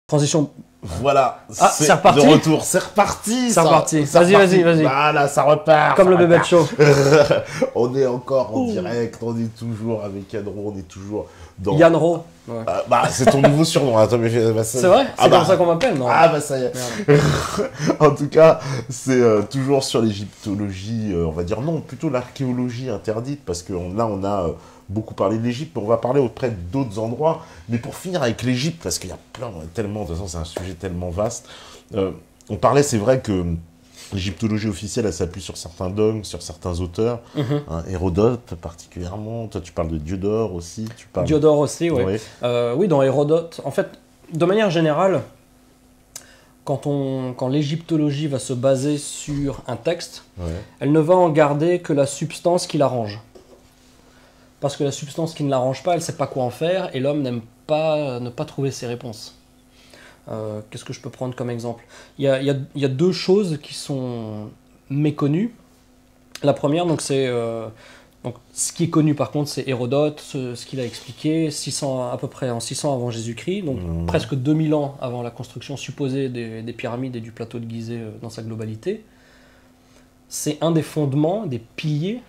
Transition. Voilà, Ah, c'est reparti. de retour, c'est reparti. C'est reparti. Vas-y. Voilà, ça repart. Comme le bébé de show. On est encore en direct, on est toujours avec Yann Rowe, on est toujours dans... Yann Rowe. Ouais. C'est ton nouveau surnom. Attends, mais c'est vrai. C'est comme ça qu'on m'appelle, non? Ah bah ça y est. En tout cas, c'est toujours sur l'égyptologie, on va dire non, plutôt l'archéologie interdite, parce que là on a beaucoup parlé de l'Égypte, mais on va parler auprès d'autres endroits. Mais pour finir avec l'Égypte, parce qu'il y a tellement, de toute façon c'est un sujet tellement vaste, on parlait, c'est vrai que l'égyptologie officielle, elle s'appuie sur certains dogmes, sur certains auteurs, Hérodote particulièrement, toi tu parles de Diodore aussi. Diodore aussi, oui. Oui. Oui, dans Hérodote, en fait, de manière générale, quand l'égyptologie va se baser sur un texte, elle ne va en garder que la substance qui l'arrange. Parce que la substance qui ne l'arrange pas, elle ne sait pas quoi en faire, et l'homme n'aime pas ne pas trouver ses réponses. Qu'est-ce que je peux prendre comme exemple? Il y a deux choses qui sont méconnues. La première, donc, c'est donc, ce qui est connu par contre, c'est Hérodote, ce qu'il a expliqué, à peu près en 600 avant Jésus-Christ, donc presque 2000 ans avant la construction supposée des pyramides et du plateau de Gizeh dans sa globalité. C'est un des fondements, des piliers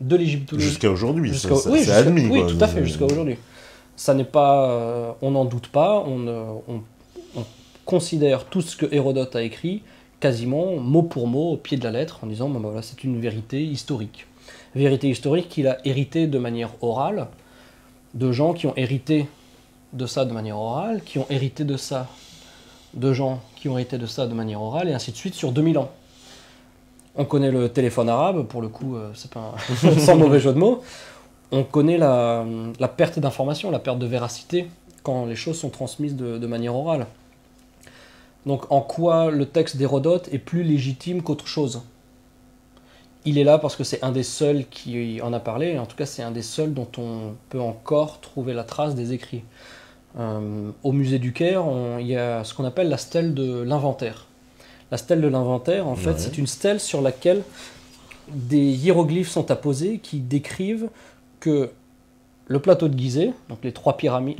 de l'égyptologie. Jusqu'à aujourd'hui, oui, c'est admis. Oui, tout à fait, jusqu'à aujourd'hui. Ça n'est pas, on n'en doute pas, on considère tout ce que Hérodote a écrit quasiment mot pour mot au pied de la lettre en disant voilà, c'est une vérité historique. Vérité historique qu'il a héritée de manière orale, de gens qui ont hérité de ça de manière orale, qui ont hérité de ça de gens qui ont hérité de ça de manière orale, et ainsi de suite sur 2000 ans. On connaît le téléphone arabe, pour le coup, c'est pas sans mauvais jeu de mots. On connaît la perte d'information, la perte de véracité quand les choses sont transmises de manière orale. Donc en quoi le texte d'Hérodote est plus légitime qu'autre chose? Il est là parce que c'est un des seuls qui en a parlé, en tout cas c'est un des seuls dont on peut encore trouver la trace des écrits. Au musée du Caire, il y a ce qu'on appelle la stèle de l'inventaire. La stèle de l'inventaire, en fait, c'est une stèle sur laquelle des hiéroglyphes sont apposés qui décrivent que le plateau de Gizeh, donc les trois pyramides,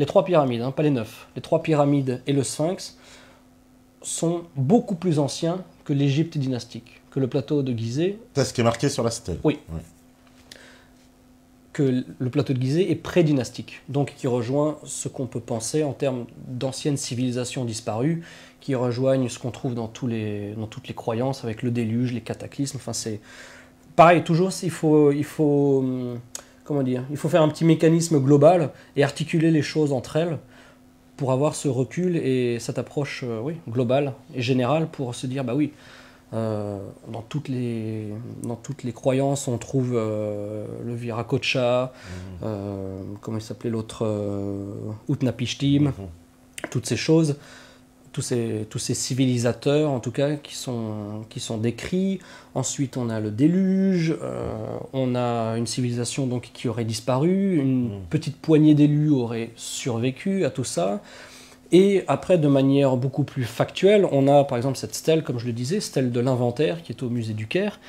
pas les 9, les 3 pyramides et le Sphinx, sont beaucoup plus anciens que l'Égypte dynastique, que le plateau de Gizeh. C'est ce qui est marqué sur la stèle. Oui. Que le plateau de Gizeh est pré-dynastique, donc qui rejoint ce qu'on peut penser en termes d'anciennes civilisations disparues, qui rejoignent ce qu'on trouve dans toutes les croyances avec le déluge, les cataclysmes. Enfin, c'est pareil, toujours il faut faire un petit mécanisme global et articuler les choses entre elles pour avoir ce recul et cette approche globale et générale pour se dire, bah oui, dans toutes les croyances, on trouve le Viracocha, comment il s'appelait l'autre, Utnapishtim, toutes ces choses, tous ces civilisateurs en tout cas qui sont décrits. Ensuite on a le déluge, on a une civilisation donc qui aurait disparu, une petite poignée d'élus aurait survécu à tout ça. Et après, de manière beaucoup plus factuelle, on a par exemple cette stèle, comme je le disais, stèle de l'inventaire qui est au musée du Caire,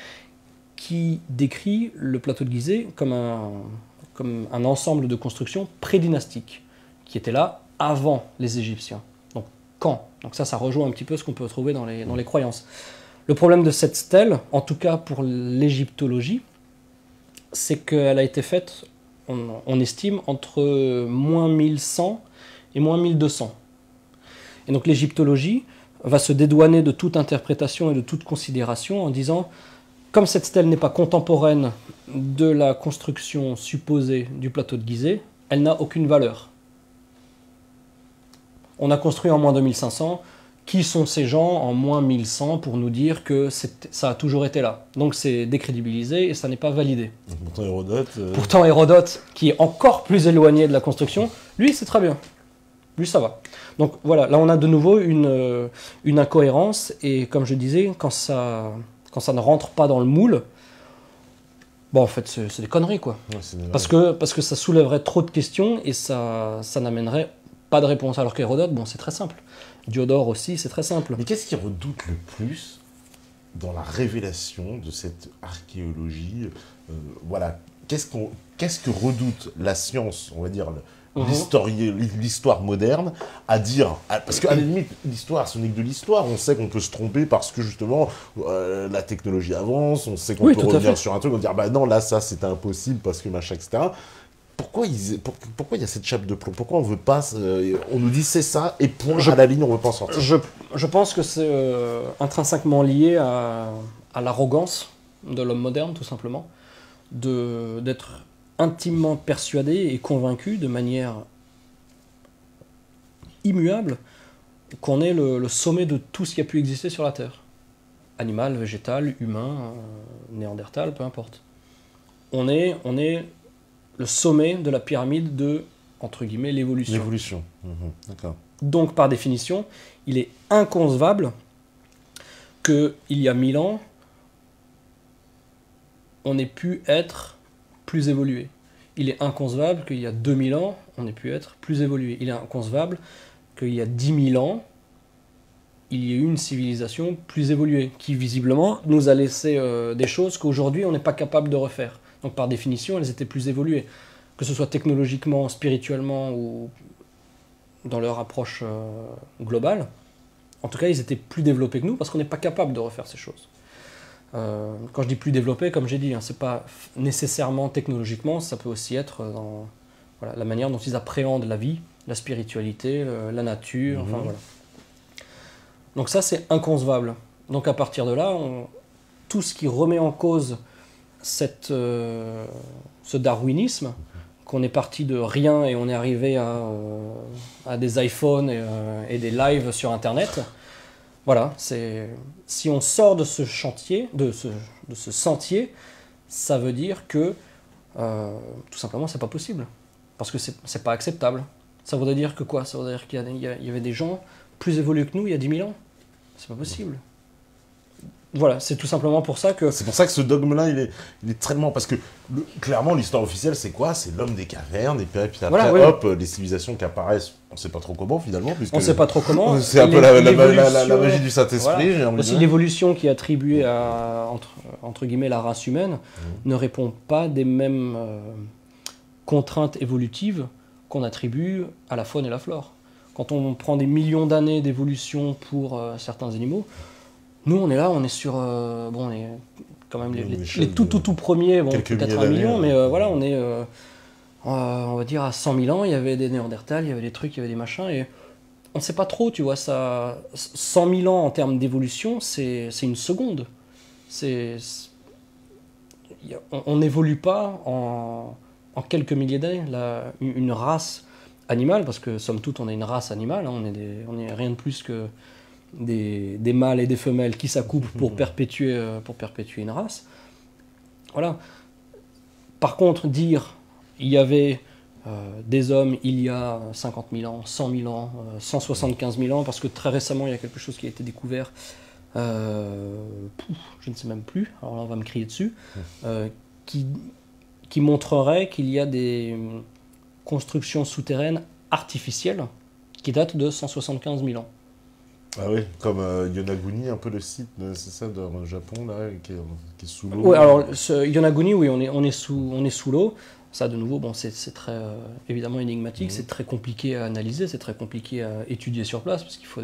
qui décrit le plateau de Gizeh comme un ensemble de constructions pré-dynastiques qui étaient là avant les Égyptiens. Donc quand? Donc ça rejoint un petit peu ce qu'on peut trouver dans les croyances. Le problème de cette stèle, en tout cas pour l'égyptologie, c'est qu'elle a été faite, on estime, entre moins 1100 et moins 1200. Et donc l'égyptologie va se dédouaner de toute interprétation et de toute considération en disant, comme cette stèle n'est pas contemporaine de la construction supposée du plateau de Gizeh, elle n'a aucune valeur. On a construit en moins 2500, qui sont ces gens en moins 1100 pour nous dire que ça a toujours été là? Donc c'est décrédibilisé et ça n'est pas validé. Pourtant Hérodote, qui est encore plus éloigné de la construction, lui c'est très bien. Lui ça va. Donc voilà, là on a de nouveau une incohérence, et comme je disais, quand ça ne rentre pas dans le moule, bon en fait c'est des conneries quoi. Parce que ça soulèverait trop de questions et ça n'amènerait pas de réponse. Alors qu'Hérodote, bon c'est très simple. Diodore aussi, c'est très simple. Mais qu'est-ce qui redoute le plus dans la révélation de cette archéologie? Voilà, qu'est-ce que redoute la science, on va dire, l'histoire moderne, à dire... Parce qu'à la limite, l'histoire, ce n'est que de l'histoire. On sait qu'on peut se tromper parce que, justement, la technologie avance, on sait qu'on peut revenir sur un truc, on dire, bah non, là, ça, c'était impossible parce que machin, etc. Pourquoi il y a cette chape de plomb? Pourquoi on veut pas... on nous dit c'est ça, et point, à la ligne, on veut pas en sortir. Je pense que c'est intrinsèquement lié à l'arrogance de l'homme moderne, tout simplement. D'être intimement persuadé et convaincu de manière immuable qu'on est le sommet de tout ce qui a pu exister sur la Terre. Animal, végétal, humain, néandertal, peu importe. On est le sommet de la pyramide de, entre guillemets, l'évolution. L'évolution, d'accord. Donc, par définition, il est inconcevable qu'il y a 1000 ans, on ait pu être plus évolué. Il est inconcevable qu'il y a 2000 ans, on ait pu être plus évolué. Il est inconcevable qu'il y a 10 000 ans, il y ait eu une civilisation plus évoluée, qui visiblement nous a laissé des choses qu'aujourd'hui on n'est pas capable de refaire. Donc par définition, elles étaient plus évoluées. Que ce soit technologiquement, spirituellement ou dans leur approche globale. En tout cas, ils étaient plus développés que nous parce qu'on n'est pas capable de refaire ces choses. Quand je dis plus développé, comme j'ai dit, hein, c'est pas nécessairement technologiquement, ça peut aussi être dans la manière dont ils appréhendent la vie, la spiritualité, la nature, enfin voilà. Donc ça, c'est inconcevable. Donc à partir de là, tout ce qui remet en cause ce darwinisme, qu'on est parti de rien et on est arrivé à des iPhones et des lives sur Internet. Voilà, si on sort de ce chantier, de ce sentier, ça veut dire que tout simplement c'est pas possible. Parce que c'est pas acceptable. Ça voudrait dire que quoi? Ça voudrait dire qu'il y avait des gens plus évolués que nous il y a 10 000 ans. C'est pas possible. Voilà, c'est tout simplement pour ça que... C'est pour ça que ce dogme-là, il est tellement... Parce que, clairement, l'histoire officielle, c'est quoi? C'est l'homme des cavernes, et puis après, voilà, hop, les civilisations qui apparaissent, on sait pas trop comment, finalement. On sait pas trop comment. C'est un peu la magie du Saint-Esprit. Voilà. Aussi, l'évolution qui est attribuée à, entre guillemets, la race humaine, ne répond pas des mêmes contraintes évolutives qu'on attribue à la faune et la flore. Quand on prend des millions d'années d'évolution pour certains animaux, nous, on est là, on est sur... on est quand même les tout premiers, bon, peut-être 1 million, mais voilà, on est, on va dire, à 100 000 ans, il y avait des néandertals, il y avait des trucs, il y avait des machins, et on ne sait pas trop, tu vois, ça... 100 000 ans en termes d'évolution, c'est une seconde. On n'évolue pas en quelques milliers d'années. Une race animale, parce que, somme toute, on est une race animale, hein, on est rien de plus que... Des mâles et des femelles qui s'accouplent pour perpétuer une race. Voilà. Par contre, dire il y avait des hommes il y a 50 000 ans, 100 000 ans, 175 000 ans, parce que très récemment il y a quelque chose qui a été découvert, je ne sais même plus, alors là on va me crier dessus, qui montrerait qu'il y a des constructions souterraines artificielles qui datent de 175 000 ans. Ah oui, comme Yonaguni, un peu le site, c'est ça, au Japon, là, qui est sous l'eau. Oui, alors, Yonaguni, oui, on est sous l'eau. Ça, de nouveau, bon, c'est très, évidemment, énigmatique, c'est très compliqué à analyser, c'est très compliqué à étudier sur place, parce qu'il faut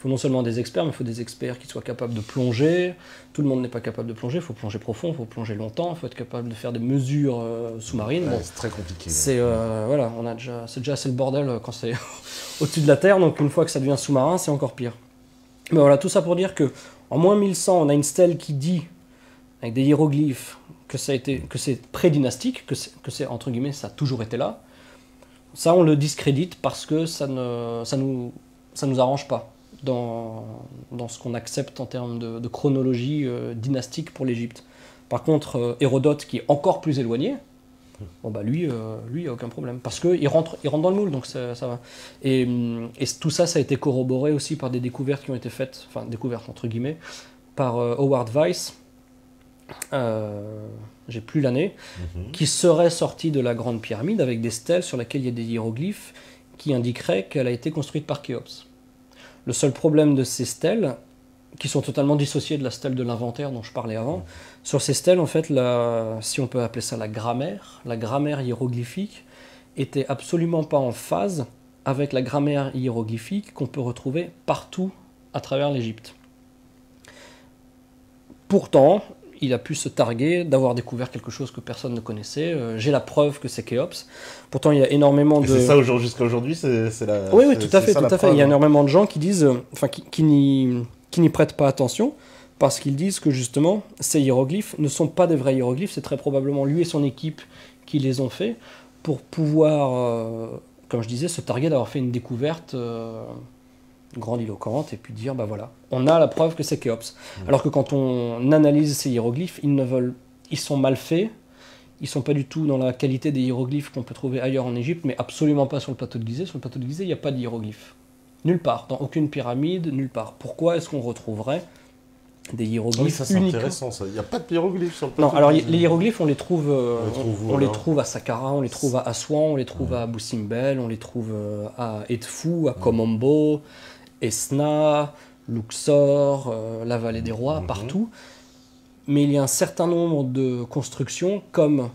non seulement des experts, mais il faut des experts qui soient capables de plonger. Tout le monde n'est pas capable de plonger, il faut plonger profond, il faut plonger longtemps, il faut être capable de faire des mesures sous-marines. Ouais, bon, c'est très compliqué. Voilà, c'est déjà assez le bordel quand c'est au-dessus de la Terre, donc une fois que ça devient sous-marin, c'est encore pire. Mais voilà, tout ça pour dire que en moins 1100, on a une stèle qui dit, avec des hiéroglyphes, que c'est pré-dynastique, que c'est entre guillemets, ça a toujours été là. Ça, on le discrédite parce que ça nous arrange pas dans ce qu'on accepte en termes de chronologie dynastique pour l'Égypte. Par contre, Hérodote, qui est encore plus éloigné, bon bah lui, il n'y a aucun problème. Parce qu'il rentre dans le moule, donc ça va. Et tout ça, ça a été corroboré aussi par des découvertes qui ont été faites, enfin découvertes entre guillemets, par Howard Weiss, j'ai plus l'année, qui serait sorti de la Grande Pyramide avec des stèles sur lesquelles il y a des hiéroglyphes qui indiqueraient qu'elle a été construite par Khéops. Le seul problème de ces stèles, qui sont totalement dissociées de la stèle de l'inventaire dont je parlais avant, sur ces stèles, en fait, si on peut appeler ça la grammaire hiéroglyphique était absolument pas en phase avec la grammaire hiéroglyphique qu'on peut retrouver partout à travers l'Égypte. Pourtant, il a pu se targuer d'avoir découvert quelque chose que personne ne connaissait. J'ai la preuve que c'est Khéops. Pourtant, il y a énormément de... Et c'est ça jusqu'à aujourd'hui, c'est la... Oui, tout à fait, tout à fait. Il y a preuve. énormément de gens qui disent, qui n'y prêtent pas attention, parce qu'ils disent que justement, ces hiéroglyphes ne sont pas des vrais hiéroglyphes, c'est très probablement lui et son équipe qui les ont faits pour pouvoir, comme je disais, se targuer d'avoir fait une découverte grandiloquente et puis dire, bah voilà, on a la preuve que c'est Khéops. Alors que quand on analyse ces hiéroglyphes, ils sont mal faits, ils sont pas du tout dans la qualité des hiéroglyphes qu'on peut trouver ailleurs en Égypte, mais absolument pas sur le plateau de Gizeh. Sur le plateau de Gizeh, il n'y a pas de hiéroglyphes. Nulle part, dans aucune pyramide, nulle part. Pourquoi est-ce qu'on retrouverait des hiéroglyphes Oui, ça c'est uniques? intéressant, ça. Il n'y a pas de hiéroglyphes sur le plateau. Non, alors de les hiéroglyphes, on les trouve, on les trouve à Saqqara, on les trouve à Assouan, on les trouve à Abou Simbel, on les trouve à Edfou, à Komombo, Esna, Luxor, la vallée des rois, partout. Mais il y a un certain nombre de constructions, comme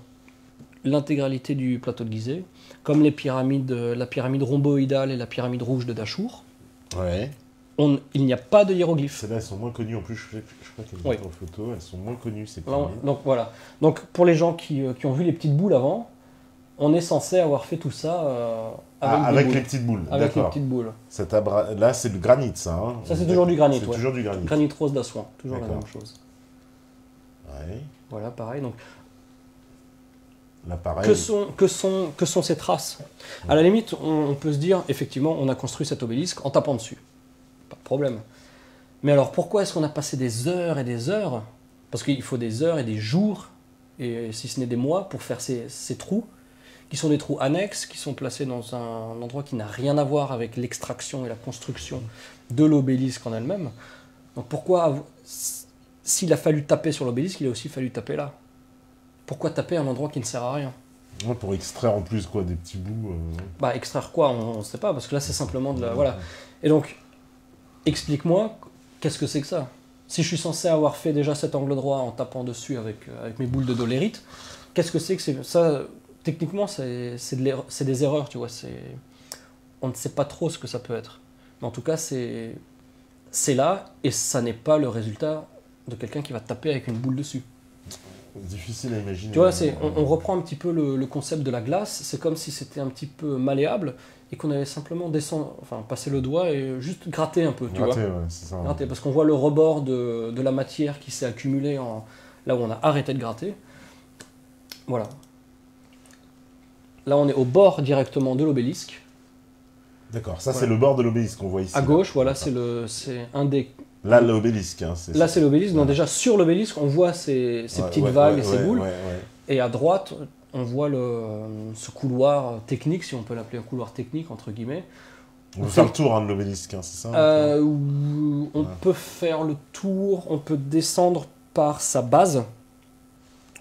l'intégralité du plateau de Gizeh, comme les pyramides, la pyramide rhomboïdale et la pyramide rouge de Dachour. Ouais. Il n'y a pas de hiéroglyphes. Celles-là, elles sont moins connues. En plus, je crois qu'elles Oui. sont en photo. Elles sont moins connues, ces Là, pyramides. donc voilà. Donc pour les gens qui ont vu les petites boules avant, on est censé avoir fait tout ça Avec des les boules. petites boules. Avec les D'accord. petites boules. Là, c'est du granit, ça. Hein. Ça, c'est toujours du granit. C'est Ouais. toujours du granit. Granit rose d'Assouan, toujours la D'accord. même chose. Ouais. Voilà, pareil. Donc, Là, pareil. que sont ces traces? À la limite, on peut se dire, effectivement, on a construit cet obélisque en tapant dessus. Pas de problème. Mais alors, pourquoi est-ce qu'on a passé des heures et des heures? Parce qu'il faut des heures et des jours, et si ce n'est des mois, pour faire ces trous, qui sont des trous annexes, qui sont placés dans un endroit qui n'a rien à voir avec l'extraction et la construction de l'obélisque en elle-même. Donc pourquoi, s'il a fallu taper sur l'obélisque, il a aussi fallu taper là? Pourquoi taper un endroit qui ne sert à rien? Ouais, pour extraire en plus quoi, des petits bouts. Bah extraire quoi? On ne sait pas, parce que là c'est simplement de la... Voilà. Et donc, explique-moi, qu'est-ce que c'est que ça? Si je suis censé avoir fait déjà cet angle droit en tapant dessus avec mes boules de dolérite, qu'est-ce que c'est ça? Techniquement, c'est des erreurs, tu vois. On ne sait pas trop ce que ça peut être. Mais en tout cas, c'est là, et ça n'est pas le résultat de quelqu'un qui va taper avec une boule dessus. Difficile à imaginer. Tu vois, on reprend un petit peu le concept de la glace. C'est comme si c'était un petit peu malléable et qu'on avait simplement passer le doigt et juste gratter un peu, tu vois. Ouais, c'est ça. Gratter, parce qu'on voit le rebord de la matière qui s'est accumulée là où on a arrêté de gratter. Voilà. Là, on est au bord directement de l'obélisque. D'accord, ça Voilà. c'est le bord de l'obélisque qu'on voit ici. À là. gauche, voilà, c'est un des... Là, l'obélisque. Hein, Là, c'est l'obélisque. Donc déjà, sur l'obélisque, on voit ces petites vagues et ces boules. Ouais. Et à droite, on voit ce couloir technique, si on peut l'appeler un couloir technique, entre guillemets. On peut faire le tour de l'obélisque, hein, c'est ça Où on peut faire le tour, on peut descendre par sa base.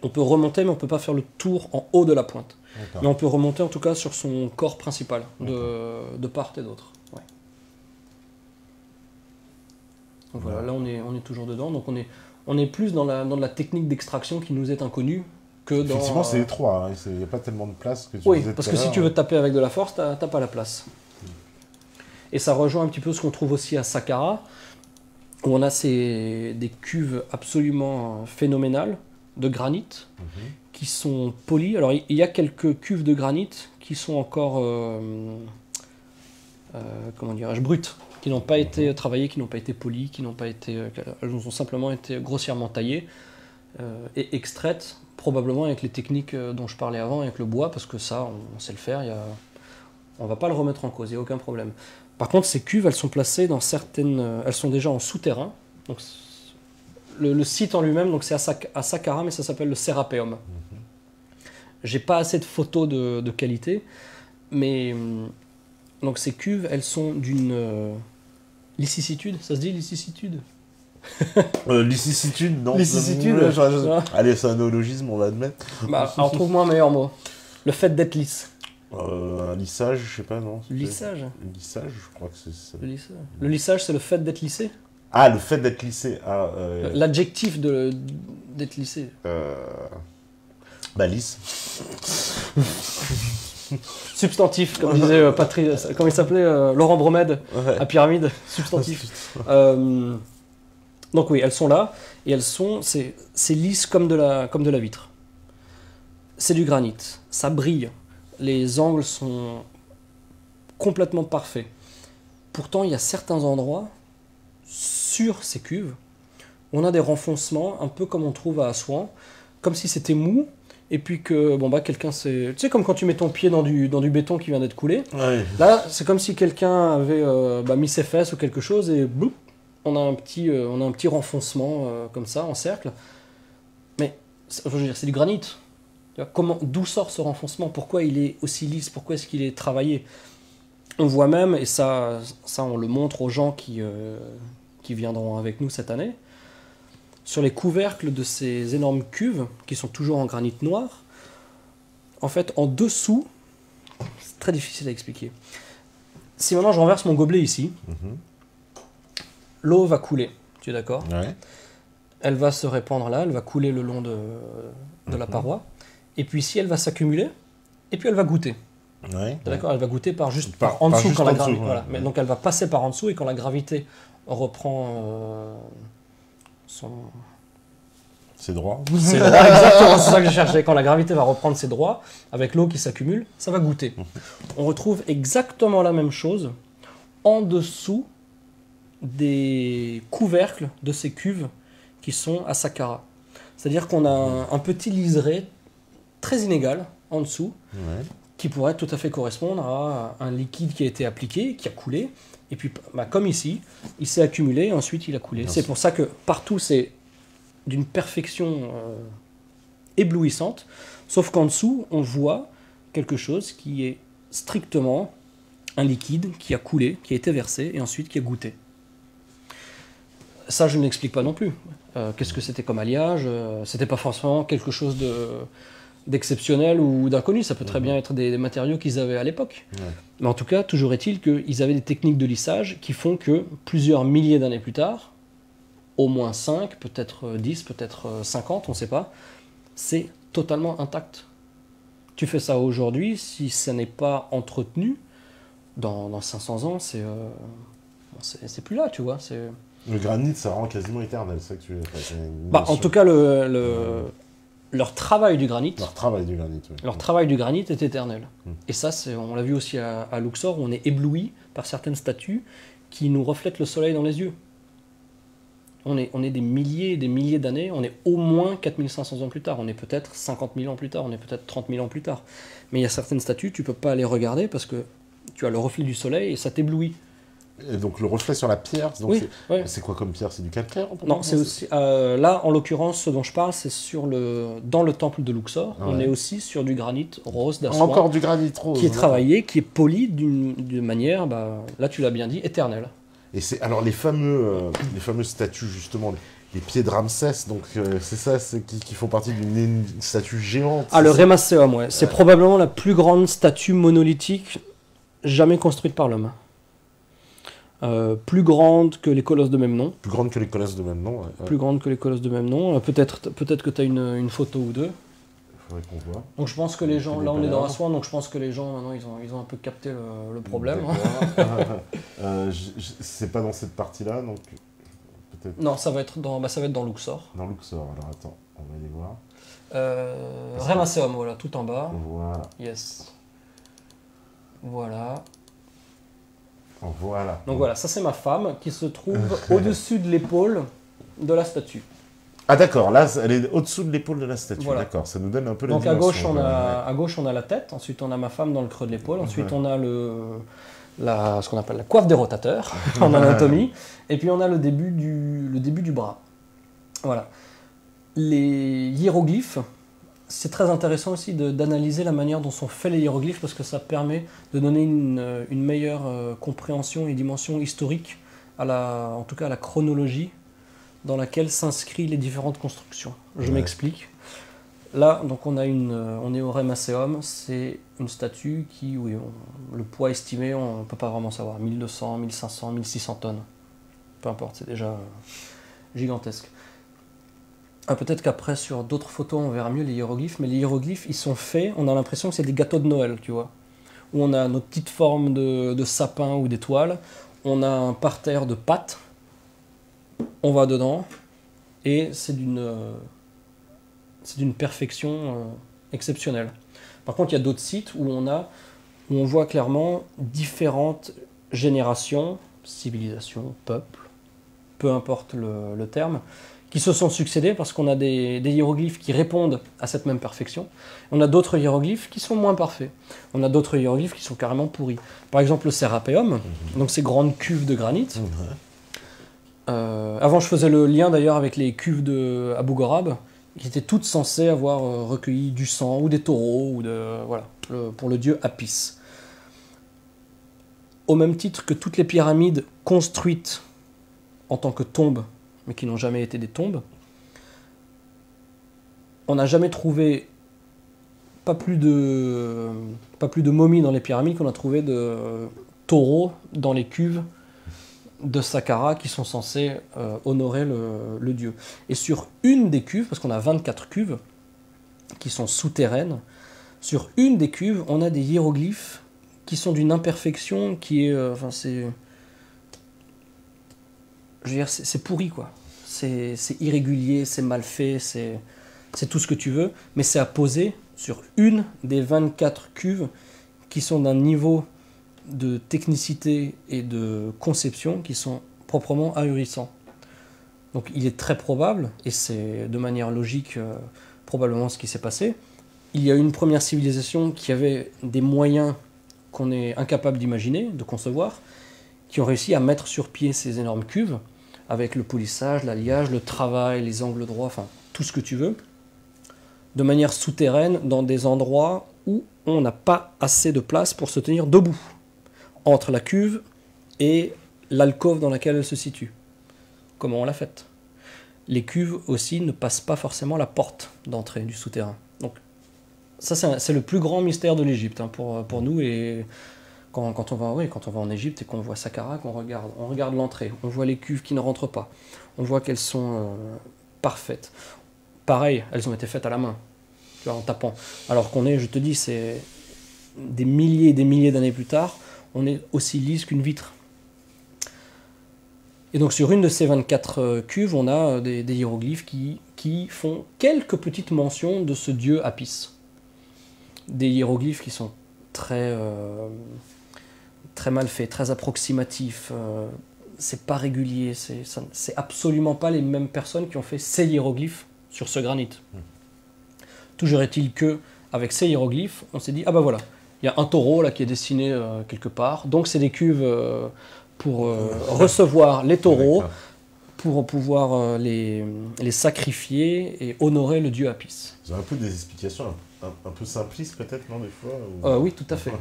On peut remonter, mais on ne peut pas faire le tour en haut de la pointe. D'accord. Mais on peut remonter en tout cas sur son corps principal, de part et d'autre. Ouais. Donc voilà, là on est toujours dedans. Donc on est plus dans la technique d'extraction qui nous est inconnue que dans... Effectivement, c'est étroit, hein, il n'y a pas tellement de place que tu Oui, disais parce tout à que si l'heure. tu veux taper avec de la force, t'as pas la place. Et ça rejoint un petit peu ce qu'on trouve aussi à Saqqara, où on a des cuves absolument phénoménales de granit, qui sont polies. Alors il y a quelques cuves de granit qui sont encore, comment dirais-je, brutes, qui n'ont pas été travaillées, qui n'ont pas été polies, elles ont simplement été grossièrement taillées et extraites, probablement avec les techniques dont je parlais avant, avec le bois, parce que ça, on sait le faire, on ne va pas le remettre en cause, il n'y a aucun problème. Par contre, ces cuves, elles sont placées dans elles sont déjà en souterrain. Donc, le site en lui-même, donc c'est à Saqqara, mais ça s'appelle le Sérapéum. J'ai pas assez de photos de qualité, mais donc ces cuves, elles sont d'une licicitude, ça se dit licicitude? Licicitude, non. Licicitude, Allez, c'est un néologisme, on va admettre. Bah, alors trouve-moi un meilleur mot. Le fait d'être lisse. Un lissage, je sais pas, non. Le lissage. Le lissage, je crois que c'est ça. Le lissage. Le lissage, c'est le fait d'être lissé. Ah, le fait d'être lissé. L'adjectif d'être lissé. Bah, lisse. Substantif, comme disait comment il s'appelait Laurent Bromède à Pyramide. Substantif. Donc oui, elles sont là, et c'est lisse comme de la vitre. C'est du granit, ça brille, les angles sont complètement parfaits. Pourtant, il y a certains endroits sur ces cuves où on a des renfoncements, un peu comme on trouve à Assouan, comme si c'était mou, et puis que quelqu'un s'est... Tu sais, comme quand tu mets ton pied dans du béton qui vient d'être coulé. Ouais. Là, c'est comme si quelqu'un avait mis ses fesses ou quelque chose, et boum, on a un petit renfoncement comme ça, en cercle. Mais, je veux dire, c'est du granit. D'où sort ce renfoncement? Pourquoi il est aussi lisse? Pourquoi est-ce qu'il est travaillé? On voit même, et ça on le montre aux gens qui viendront avec nous cette année, sur les couvercles de ces énormes cuves, qui sont toujours en granit noir, en fait, en dessous, c'est très difficile à expliquer. Si maintenant je renverse mon gobelet ici, l'eau va couler, tu es d'accord? Ouais. Elle va se répandre là, elle va couler le long de la paroi, et puis ici elle va s'accumuler, et puis elle va goûter. Ouais. D'accord, elle va goûter par en dessous juste quand la en dessous, gravité. ouais. Voilà. Mais donc elle va passer par en dessous, et quand la gravité reprend C'est droit. ses droits, exactement, c'est ça que je cherchais. Quand la gravité va reprendre ses droits, avec l'eau qui s'accumule, ça va goûter. On retrouve exactement la même chose en dessous des couvercles de ces cuves qui sont à Saqqara. C'est-à-dire qu'on a un petit liseré très inégal en dessous, qui pourrait tout à fait correspondre à un liquide qui a été appliqué, qui a coulé, et puis comme ici, il s'est accumulé et ensuite il a coulé. C'est pour ça que partout c'est d'une perfection éblouissante, sauf qu'en dessous on voit quelque chose qui est strictement un liquide qui a coulé, qui a été versé et ensuite qui a goûté. Ça je ne l'explique pas non plus. Qu'est-ce que c'était comme alliage? C'était pas forcément quelque chose d'exceptionnel ou d'inconnu, ça peut très bien être des matériaux qu'ils avaient à l'époque. Mais en tout cas, toujours est-il qu'ils avaient des techniques de lissage qui font que plusieurs milliers d'années plus tard, au moins 5, peut-être 10, peut-être 50, on ne sait pas, c'est totalement intact. Tu fais ça aujourd'hui, si ça n'est pas entretenu, dans 500 ans, c'est plus là, tu vois. Le granit, ça rend quasiment éternel, c'est ça que tu veux dire. En tout cas, leur travail du granit. Leur travail du granit, oui. Leur travail du granit est éternel. Et ça, on l'a vu aussi à Luxor, où on est ébloui par certaines statues qui nous reflètent le soleil dans les yeux. On est des milliers et des milliers d'années, on est au moins 4500 ans plus tard, on est peut-être 50 000 ans plus tard, on est peut-être 30 000 ans plus tard. Mais il y a certaines statues, tu ne peux pas les regarder parce que tu as le reflet du soleil et ça t'éblouit. Et donc le reflet sur la pierre, donc oui, c'est quoi comme pierre? C'est du calcaire? Non, c'est aussi... là, en l'occurrence, ce dont je parle, c'est dans le temple de Luxor. On est aussi sur du granit rose d'Assouan. Encore du granit rose. Qui est travaillé, qui est poli d'une manière, là tu l'as bien dit, éternelle. Et c'est alors les fameuses statues, justement, les pieds de Ramsès, donc c'est ça qui font partie d'une statue géante. Ah, le Remasseum, ouais. C'est probablement la plus grande statue monolithique jamais construite par l'homme. Plus grande que les colosses de même nom. Plus grande que les colosses de même nom. Ouais. Plus grande que les colosses de même nom. Peut-être que tu as une photo ou deux. Il faudrait qu'on voit. Donc je pense que les gens, là on est dans Assouan, donc je pense que les gens maintenant ils ont un peu capté le problème. C'est pas dans cette partie-là, donc peut-être. Non, ça va être dans Luxor. Dans Luxor, alors attends, on va aller voir. Remasseum, voilà, tout en bas. Voilà. Yes. Voilà. Voilà. Donc voilà, ça c'est ma femme qui se trouve au-dessus de l'épaule de la statue. Ah d'accord, là elle est au-dessous de l'épaule de la statue, voilà. D'accord, ça nous donne un peu la Donc dimension. à gauche on a la tête, ensuite on a ma femme dans le creux de l'épaule, ensuite on a ce qu'on appelle la coiffe des rotateurs en anatomie, et puis on a le début du bras. Voilà. Les hiéroglyphes, c'est très intéressant aussi d'analyser la manière dont sont faits les hiéroglyphes parce que ça permet de donner une meilleure compréhension et dimension historique, en tout cas à la chronologie dans laquelle s'inscrivent les différentes constructions. Je m'explique. Là, donc on est au Remasseum, c'est une statue qui, le poids estimé, on ne peut pas vraiment savoir, 1200, 1500, 1600 tonnes. Peu importe, c'est déjà gigantesque. Peut-être qu'après, sur d'autres photos, on verra mieux les hiéroglyphes, mais les hiéroglyphes, ils sont faits, on a l'impression que c'est des gâteaux de Noël, tu vois. où on a notre petite forme de sapin ou d'étoile. On a un parterre de pâtes. On va dedans. Et c'est d'une perfection exceptionnelle. Par contre, il y a d'autres sites où on voit clairement différentes générations, civilisations, peuples, peu importe le terme, qui se sont succédés parce qu'on a des hiéroglyphes qui répondent à cette même perfection. On a d'autres hiéroglyphes qui sont moins parfaits. On a d'autres hiéroglyphes qui sont carrément pourris. Par exemple, le Sérapéum, donc ces grandes cuves de granit. Avant, je faisais le lien d'ailleurs avec les cuves de Abu Ghorab, qui étaient toutes censées avoir recueilli du sang ou des taureaux, ou voilà, pour le dieu Apis. Au même titre que toutes les pyramides construites en tant que tombes, mais qui n'ont jamais été des tombes, on n'a jamais trouvé pas plus de momies dans les pyramides qu'on a trouvé de taureaux dans les cuves de Saqqara qui sont censés honorer le dieu. Et sur une des cuves, parce qu'on a 24 cuves qui sont souterraines, sur une des cuves, on a des hiéroglyphes qui sont d'une imperfection qui est... je veux dire, c'est pourri, quoi. C'est irrégulier, c'est mal fait, c'est tout ce que tu veux, mais c'est à poser sur une des 24 cuves qui sont d'un niveau de technicité et de conception qui sont proprement ahurissants. Donc il est très probable, et c'est de manière logique probablement ce qui s'est passé, il y a une première civilisation qui avait des moyens qu'on est incapable d'imaginer, de concevoir, qui ont réussi à mettre sur pied ces énormes cuves, avec le polissage, l'alliage, le travail, les angles droits, enfin tout ce que tu veux, de manière souterraine, dans des endroits où on n'a pas assez de place pour se tenir debout, entre la cuve et l'alcôve dans laquelle elle se situe. Comment on l'a faite? Les cuves aussi ne passent pas forcément la porte d'entrée du souterrain. Donc ça c'est le plus grand mystère de l'Égypte hein, pour nous. Et quand on va en Égypte et qu'on voit Saqqara, on regarde l'entrée, on voit les cuves qui ne rentrent pas, on voit qu'elles sont parfaites. Pareil, elles ont été faites à la main, tu vois, en tapant. Alors qu'on est, je te dis, c'est des milliers et des milliers d'années plus tard, on est aussi lisse qu'une vitre. Et donc sur une de ces 24 cuves, on a des hiéroglyphes qui font quelques petites mentions de ce dieu Apis. Des hiéroglyphes qui sont très mal faits, très approximatifs, c'est pas régulier, c'est absolument pas les mêmes personnes qui ont fait ces hiéroglyphes sur ce granit. Toujours est-il que avec ces hiéroglyphes, on s'est dit, ah bah voilà, il y a un taureau là qui est dessiné quelque part, donc c'est des cuves pour recevoir les taureaux, pour pouvoir les sacrifier et honorer le dieu Apis. Vous avez un peu des explications un peu simplistes peut-être, non, des fois ou... Oui, tout à fait.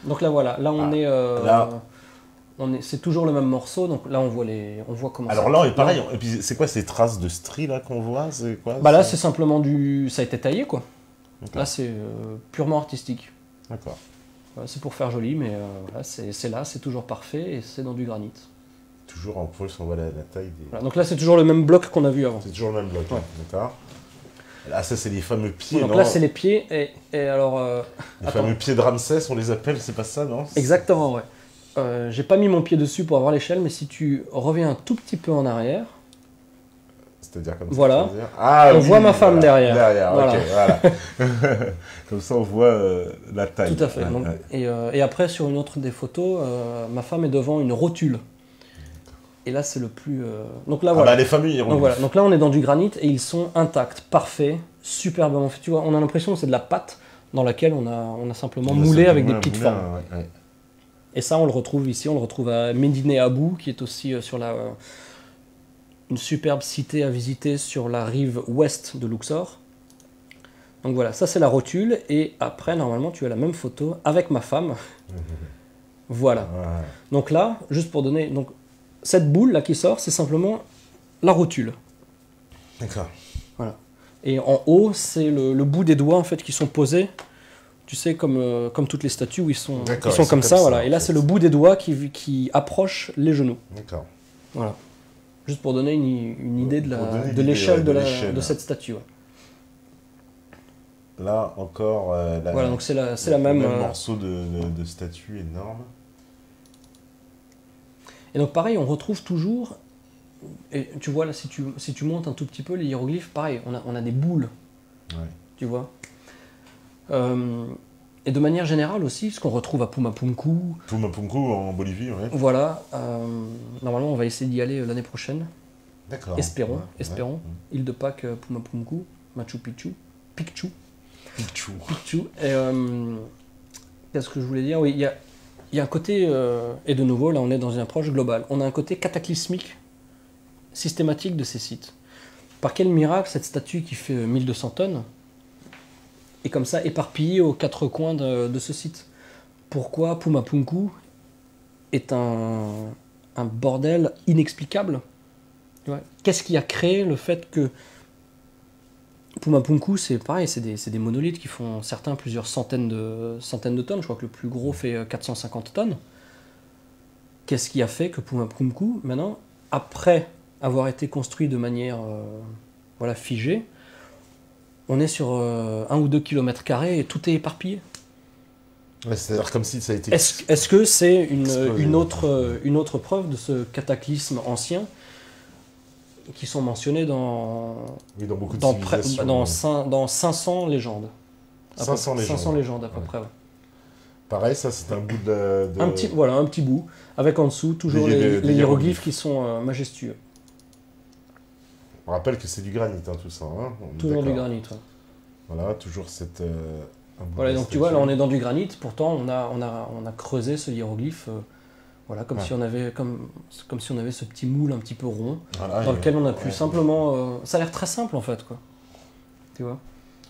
Donc là voilà, là on est, c'est toujours le même morceau, donc là on voit comment. Alors là, est pareil. Et puis c'est quoi ces traces de stries là qu'on voit? C'est quoi? Bah là c'est simplement ça a été taillé quoi. Là c'est purement artistique. D'accord. C'est pour faire joli, mais là c'est toujours parfait et c'est dans du granit. Toujours en plus on voit la taille des. Voilà, donc là c'est toujours le même bloc qu'on a vu avant. C'est toujours le même bloc. Ouais. D'accord. Là ça c'est les fameux pieds. Donc non là c'est les pieds et alors. Les fameux pieds de Ramsès, on les appelle, c'est pas ça, non? Exactement, ouais. J'ai pas mis mon pied dessus pour avoir l'échelle, mais si tu reviens un tout petit peu en arrière, c'est-à-dire comme voilà. Ça, ah, on voit ma femme derrière. Voilà. Ok, voilà. Comme ça, on voit la taille. Tout à fait. Donc, et après, sur une autre des photos, ma femme est devant une rotule. Et là, c'est le plus... Donc là, voilà. Bah, les familles iront. Donc là, on est dans du granit et ils sont intacts, parfaits, superbement faits. Tu vois, on a l'impression que c'est de la pâte dans laquelle on a simplement moulé avec des petites formes. Ouais. Et ça, on le retrouve ici, on le retrouve à Médine Abou, qui est aussi sur une superbe cité à visiter sur la rive ouest de Luxor. Donc voilà, ça c'est la rotule, et après, normalement, tu as la même photo avec ma femme. Voilà. Ouais. Donc là, juste pour donner... Donc, cette boule là qui sort, c'est simplement la rotule. D'accord. Voilà. Et en haut, c'est le bout des doigts en fait qui sont posés. Tu sais, comme toutes les statues où ils sont comme ça, voilà. Et là, c'est le bout des doigts qui approche les genoux. D'accord. Voilà. Juste pour donner une idée de l'échelle de cette statue. Ouais. là encore, Voilà, donc c'est la même. le même morceau de statue énorme. Et donc pareil, on retrouve toujours, et tu vois là, si tu montes un tout petit peu les hiéroglyphes, pareil, on a des boules, Ouais. tu vois. Et de manière générale aussi, ce qu'on retrouve à Pumapunku, Pumapunku en Bolivie, ouais. voilà, normalement on va essayer d'y aller l'année prochaine, D'accord. espérons, Ouais, espérons, ouais. île de Pâques, Pumapunku, Machu Picchu, Pichou. Picchu, et qu'est-ce que je voulais dire, oui, il y a un côté, et de nouveau là on est dans une approche globale, on a un côté cataclysmique, systématique de ces sites. Par quel miracle cette statue qui fait 1200 tonnes est comme ça éparpillée aux quatre coins de ce site? Pourquoi Pumapunku est un bordel inexplicable? Tu vois, qu'est-ce qui a créé le fait que Pumapunku, c'est pareil, c'est des monolithes qui font certains plusieurs centaines de tonnes. Je crois que le plus gros fait 450 tonnes. Qu'est-ce qui a fait que Pumapunku, maintenant, après avoir été construit de manière voilà, figée, on est sur 1 ou 2 km² et tout est éparpillé? Ouais, c'est-à-dire comme si ça a été... Est-ce que c'est explosé. une autre preuve de ce cataclysme ancien qui sont mentionnés Oui, dans beaucoup de dans, civilisations. dans 500 légendes. 500 légendes. 500 légendes à peu Ouais. près. Ouais. Pareil, ça c'est un bout de... Voilà, un petit bout, avec en dessous toujours Des les hiéroglyphes hiéroglyphes. qui sont majestueux. On rappelle que c'est du granit, hein, tout ça. Hein. On est Toujours du d'accord. granit. Ouais. Voilà, toujours cette... un bout Voilà, de donc tu vois, là statue. on est dans du granit, pourtant on a creusé ce hiéroglyphe, voilà, comme Ouais. si on avait ce petit moule un petit peu rond, Voilà, dans et- lequel on a pu ouais. simplement... ça a l'air très simple en fait, quoi. Tu vois,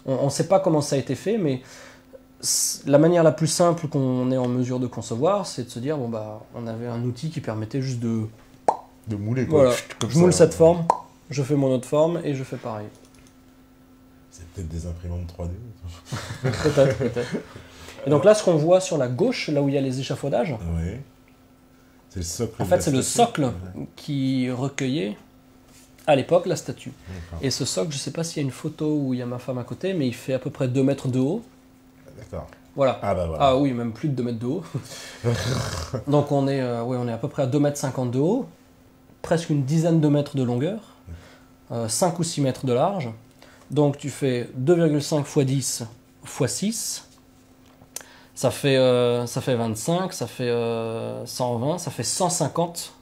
on ne sait pas comment ça a été fait, mais la manière la plus simple qu'on est en mesure de concevoir, c'est de se dire, bon bah, on avait un outil qui permettait juste de... De mouler, quoi. Voilà, Comme je moule ça. cette forme, je fais mon autre forme, et je fais pareil. C'est peut-être des imprimantes 3D. Peut-être. Et donc là, ce qu'on voit sur la gauche, là où il y a les échafaudages, Oui. C'est le socle. en de fait, la c'est le statue. socle Ouais. qui recueillait, à l'époque, la statue. D'accord. Et ce socle, je ne sais pas s'il y a une photo où il y a ma femme à côté, mais il fait à peu près 2 mètres de haut. D'accord. Voilà. Ah bah voilà. Ah oui, même plus de 2 mètres de haut. Donc on est à peu près à 2,50 m de haut, presque une dizaine de mètres de longueur, 5 ou 6 mètres de large. Donc tu fais 2,5 x 10 x 6, ça fait 25, ça fait 120, ça fait 150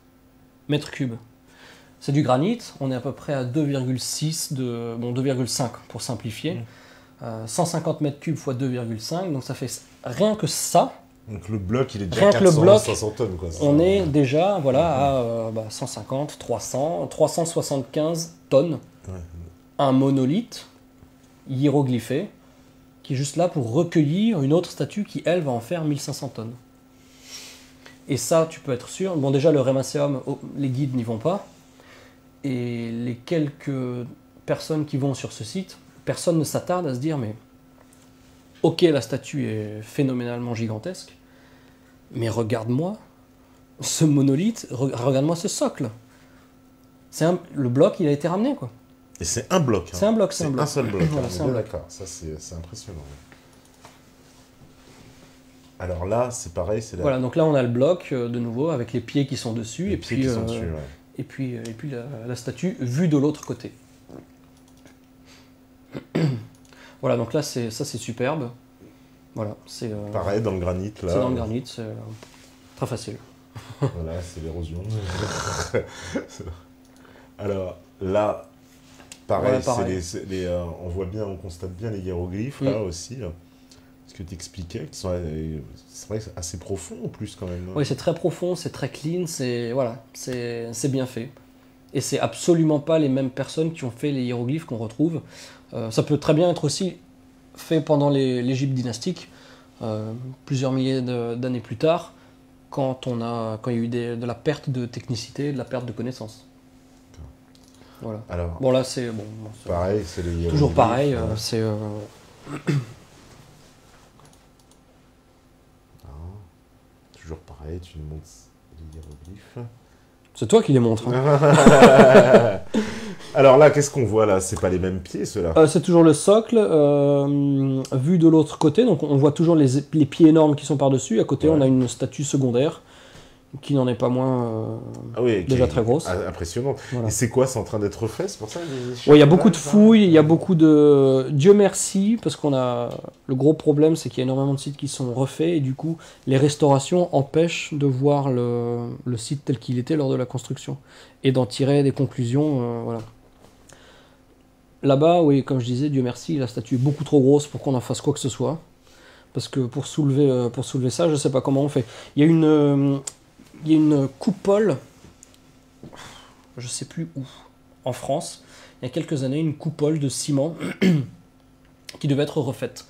mètres cubes. C'est du granit, on est à peu près à 2,6 2,5 pour simplifier. 150 mètres cubes x 2,5, donc ça fait rien que ça. Donc le bloc, il est déjà Rien que le 400, bloc, 500 tonnes, quoi. On est déjà à 150, 300, 375 tonnes. Ouais. Un monolithe hiéroglyphé qui est juste là pour recueillir une autre statue qui, elle, va en faire 1500 tonnes. Et ça, tu peux être sûr. Bon, déjà, le Remaceum, les guides n'y vont pas. Et les quelques personnes qui vont sur ce site, personne ne s'attarde à se dire, mais ok, la statue est phénoménalement gigantesque, mais regarde-moi ce monolithe, regarde-moi ce socle. Le bloc, il a été ramené, quoi. Et c'est un bloc. Hein. C'est un bloc, c'est un bloc. un seul bloc. Voilà, on c'est est un bien bloc. d'accord. Ça, c'est impressionnant. Alors là, c'est pareil. C'est la... Voilà, donc là on a le bloc de nouveau avec les pieds qui sont dessus les et pieds puis, qui sont dessus, ouais. et puis la statue vue de l'autre côté. Voilà, donc là ça c'est superbe. Voilà, c'est Pareil, dans le granit, là. c'est dans le granit, c'est très facile. Voilà, c'est l'érosion. Alors là, pareil, Ouais, pareil. on voit bien, on constate bien les hiéroglyphes, là aussi. Ce que tu expliquais, qui sont, c'est vrai que c'est assez profond en plus quand même. Oui, c'est très profond, c'est très clean, c'est bien fait. Et c'est absolument pas les mêmes personnes qui ont fait les hiéroglyphes qu'on retrouve. Ça peut très bien être aussi fait pendant l'Égypte dynastique, plusieurs milliers d'années plus tard, quand il y a eu de la perte de technicité, de la perte de connaissances. Voilà. Alors, Bon là c'est pareil, c'est les hiéroglyphes. toujours pareil, hein. c'est Toujours pareil, tu nous montres les hiéroglyphes. c'est toi qui les montres. Hein. Alors là, qu'est-ce qu'on voit là? C'est pas les mêmes pieds, ceux-là? C'est toujours le socle, vu de l'autre côté, donc on voit toujours les pieds énormes qui sont par-dessus. À côté, Ouais. on a une statue secondaire qui n'en est pas moins Ah oui, déjà très grosse. Impressionnante. Voilà. Et c'est quoi? C'est en train d'être refait, c'est pour ça? Ouais, il y a beaucoup de fouilles, il y a beaucoup de... Dieu merci, parce qu'on a... Le gros problème, c'est qu'il y a énormément de sites qui sont refaits, et du coup, les restaurations empêchent de voir le site tel qu'il était lors de la construction, et d'en tirer des conclusions, voilà. Là-bas, oui, comme je disais, Dieu merci, la statue est beaucoup trop grosse pour qu'on en fasse quoi que ce soit. Parce que pour soulever ça, je sais pas comment on fait. Il y a une coupole, je sais plus où, en France, il y a quelques années, une coupole de ciment qui devait être refaite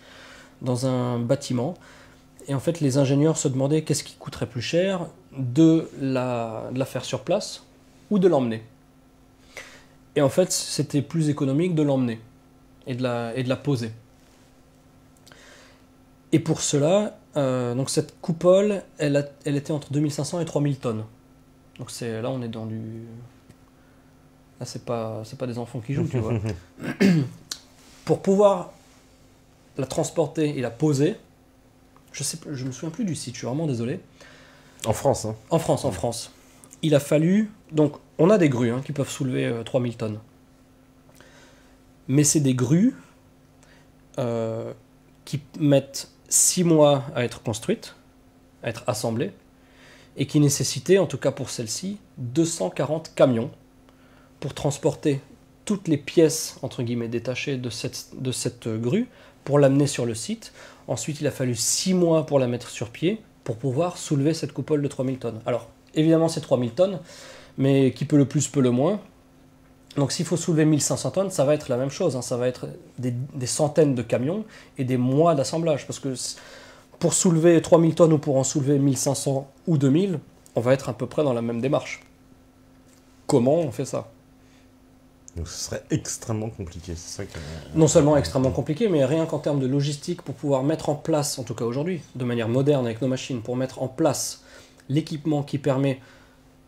dans un bâtiment. Et en fait, les ingénieurs se demandaient qu'est-ce qui coûterait plus cher, de la faire sur place ou de l'emmener. Et en fait, c'était plus économique de l'emmener et de la poser. Et pour cela, donc cette coupole, elle était entre 2500 et 3000 tonnes. Donc là, on est dans du... Là, c'est pas des enfants qui jouent, tu vois. Pour pouvoir la transporter et la poser, je me souviens plus du site, je suis vraiment désolé. En France, hein. En France. Il a fallu... Donc, on a des grues qui peuvent soulever 3000 tonnes. Mais c'est des grues qui mettent 6 mois à être construites, à être assemblées, et qui nécessitaient, en tout cas pour celle-ci, 240 camions pour transporter toutes les pièces, entre guillemets, détachées de cette grue, pour l'amener sur le site. Ensuite, il a fallu 6 mois pour la mettre sur pied, pour pouvoir soulever cette coupole de 3000 tonnes. Alors, évidemment, c'est 3000 tonnes, mais qui peut le plus, peut le moins. Donc s'il faut soulever 1500 tonnes, ça va être la même chose, ça va être des centaines de camions et des mois d'assemblage. Parce que pour soulever 3000 tonnes ou pour en soulever 1500 ou 2000, on va être à peu près dans la même démarche. Comment on fait ça? Donc ce serait extrêmement compliqué, c'est ça que... Non seulement extrêmement compliqué, mais rien qu'en termes de logistique, pour pouvoir mettre en place, en tout cas aujourd'hui, de manière moderne avec nos machines, pour mettre en place l'équipement qui permet...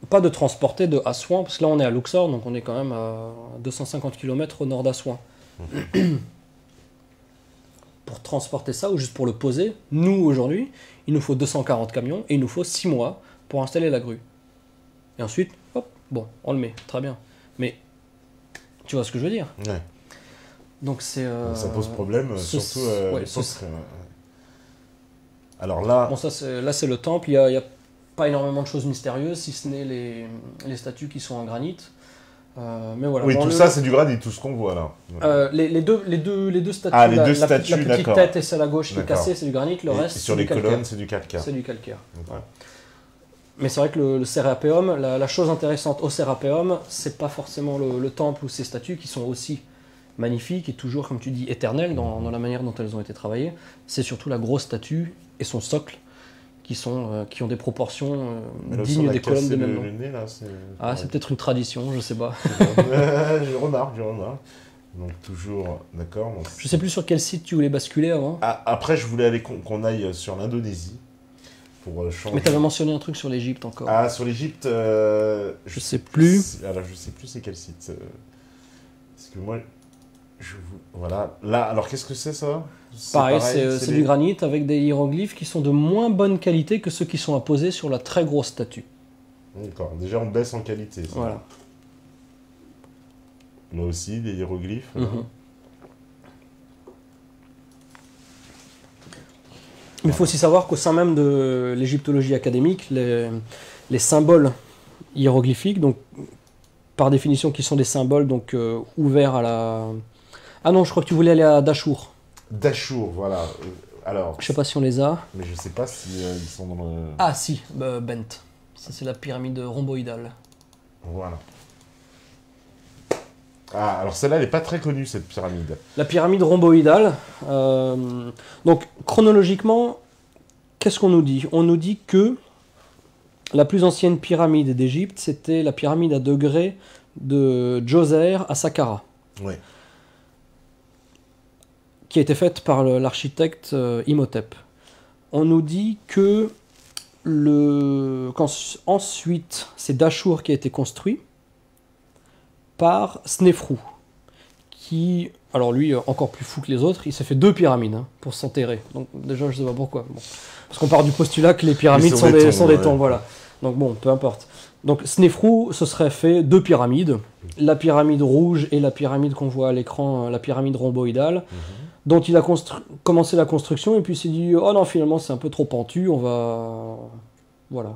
Pas de transporter de Assouan, parce que là on est à Luxor, donc on est quand même à 250 km au nord d'Assouan. Pour transporter ça, ou juste pour le poser, nous aujourd'hui, il nous faut 240 camions, et il nous faut 6 mois pour installer la grue. Et ensuite, hop, bon, on le met, très bien. Mais, tu vois ce que je veux dire? Ouais. Donc c'est... Ça pose problème, surtout ouais, l'époque. Alors là... Bon, là c'est le temple, il y a pas énormément de choses mystérieuses, si ce n'est les statues qui sont en granit. Mais voilà. Oui, bon, tout ça, c'est du granit, tout ce qu'on voit là. Les deux statues, Ah, les deux la statues, petite d'accord. tête et celle à gauche qui est D'accord. cassée, c'est du granit, le reste, Et c'est sur du les calcaire. colonnes, c'est du calcaire. C'est du calcaire. D'accord. Mais c'est vrai que le Sérapéum, la chose intéressante au Sérapéum, c'est pas forcément le temple ou ces statues qui sont aussi magnifiques et toujours, comme tu dis, éternelles dans la manière dont elles ont été travaillées. C'est surtout la grosse statue et son socle qui ont des proportions dignes des colonnes de même nom. C'est peut-être une tradition, je sais pas. je remarque. Donc toujours, d'accord. Donc, je sais plus sur quel site tu voulais basculer avant. Après, je voulais aller qu'on aille sur l'Indonésie pour changer. Mais tu avais mentionné un truc sur l'Égypte encore. Ah, sur l'Égypte, je sais plus. Alors, je sais plus c'est quel site. Parce que moi, voilà. Là, alors qu'est-ce que c'est ça? Pareil, c'est du granit avec des hiéroglyphes qui sont de moins bonne qualité que ceux qui sont apposés sur la très grosse statue. D'accord, déjà on baisse en qualité. Ça. Voilà. Là aussi, des hiéroglyphes. Mais il faut aussi savoir qu'au sein même de l'égyptologie académique, les symboles hiéroglyphiques, donc par définition qui sont des symboles donc ouverts à la... Ah non, je crois que tu voulais aller à Dachour. Dachour, voilà. Alors, je sais pas si on les a. Mais je sais pas si ils sont dans le... Ah si, Bent. Ça c'est la pyramide rhomboïdale. Voilà. Ah, alors celle-là, elle n'est pas très connue, cette pyramide. La pyramide rhomboïdale. Donc, chronologiquement, qu'est-ce qu'on nous dit? On nous dit que la plus ancienne pyramide d'Égypte, c'était la pyramide à degrés de Djoser à Saqqara. Oui. Qui a été faite par l'architecte Imhotep. On nous dit que ensuite, c'est Dachour qui a été construit par Snéfrou, qui, alors lui, encore plus fou que les autres, il s'est fait 2 pyramides hein, pour s'enterrer. Donc déjà, je sais pas pourquoi. Bon. Parce qu'on part du postulat que les pyramides sont des tombes, voilà. Donc bon, peu importe. Donc Snéfrou se serait fait 2 pyramides, la pyramide rouge et la pyramide qu'on voit à l'écran, la pyramide rhomboïdale, dont il a commencé la construction et puis il s'est dit oh non finalement c'est un peu trop pentu, on va voilà.